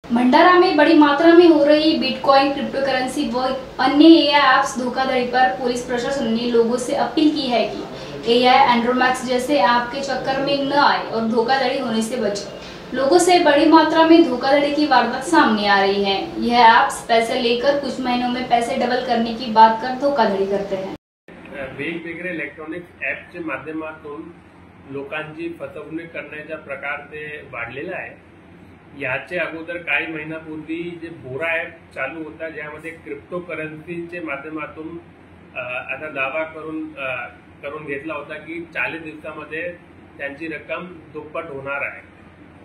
भंडारा में बड़ी मात्रा में हो रही बिटकॉइन, क्रिप्टोकरेंसी व अन्य एआई ऐप्स धोखाधड़ी पर पुलिस प्रशासन ने लोगों से अपील की है कि एआई एंड्रोमैक्स जैसे ऐप के चक्कर में न आए और धोखाधड़ी होने से बचें। लोगों से बड़ी मात्रा में धोखाधड़ी की वारदात सामने आ रही है। यह ऐप्स पैसे लेकर कुछ महीनों में पैसे डबल करने की बात कर धोखाधड़ी करते हैं। वेगवेगळे इलेक्ट्रॉनिक्स ॲपच्या माध्यमातून लोकांची फसवणूक करण्याचा प्रकार ते वाढलेला आहे। याचे अगोदर काही महिन्यापूर्वी जे बोरा ॲप चालू होता, ज्यामध्ये क्रिप्टोकरन्सीच्या माध्यमातून आता दावा करून घेतला होता की 40 दिवसामध्ये त्यांची रक्कम दुप्पट होणार आहे,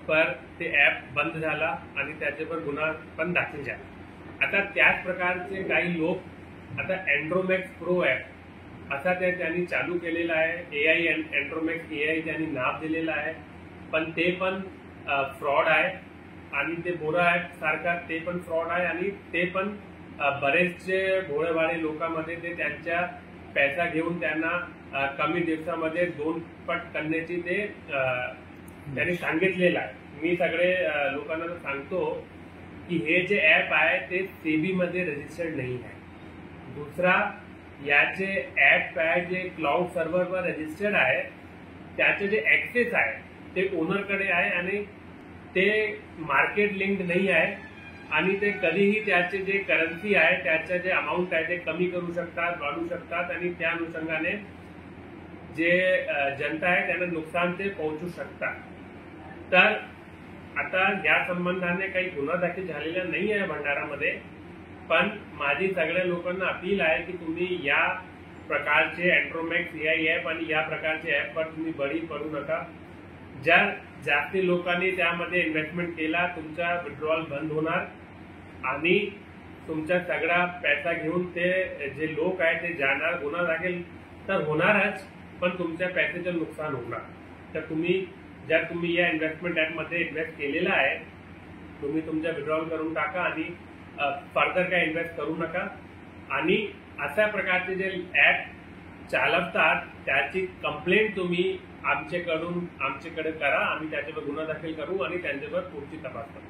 पर ते ॲप बंद झाला आणि त्याच्यावर गुन्हा पण दाखल झाला। आता त्याच प्रकारचे काही लोक आता एंड्रोमॅक्स प्रो ॲप असा त्यांनी चालू केलेला आहे। एआई एंड्रोमॅक्स एआई त्यांनी नाव दिलेलं आहे, पण ते पण फ्रॉड आहे आणि ते बोरा ॲप सारखा ते पण फ्रॉड आहे आणि ते पण बरेचसे भोळेभाळे लोकांमध्ये ते त्यांच्या पैसा घेऊन त्यांना कमी दिवसामध्ये 2 पट करण्याची ते त्यांनी सांगितलेलं आहे। मी सगळे लोकांना सांगतो की हे जे ॲप आहे ते सेबी मध्ये रजिस्टर्ड नाही आहे। दुसरा, याचे ॲप आहे जे क्लाउड सर्व्हरवर रजिस्टर्ड आहे, त्याचे जे ऍक्सेस आहे ते ओनरकडे आहे आणि ते मार्केट लिंक्ड नाही आहे आणि ते कधीही त्याचे जे करन्सी आहे त्याचे जे अमाउंट आहे ते कमी करू शकतात, वाढवू शकतात आणि त्या अनुषंगाने जे जनता आहे त्यांना नुकसान ते पोहोचू शकतात। तर आता या संबंधाने काही गुन्हा दाखल झालेला नाही आहे भंडारामध्ये, पण माझी सगळ्या लोकांना अपील आहे की तुम्ही या प्रकारचे एंड्रोमॅक्स एआई ॲप आणि या प्रकारचे ॲपवर तुम्ही बळी पडू नका। जर जास्ती लोकांनी त्यामध्ये इन्व्हेस्टमेंट केला, तुमचा विड्रॉल बंद होणार आणि तुमचा सगळा पैसा घेऊन ते जे लोक आहेत ते जाणार, गुन्हा दाखल तर होणारच, पण तुमच्या पैशाचं नुकसान होणार। तर जर तुम्ही या इन्व्हेस्टमेंट ॲपमध्ये इन्व्हेस्ट केलेला आहे, तुम्ही तुमचा विड्रॉल करून टाका आणि फर्दर काय इन्व्हेस्ट करू नका। आणि अशा प्रकारचे जे ॲप चालवतात त्याची कंप्लेंट तुम्ही आमच्याकडे करा, आम्ही त्याच्यावर गुन्हा दाखल करू आणि त्यांच्यावर पुढची तपास करू।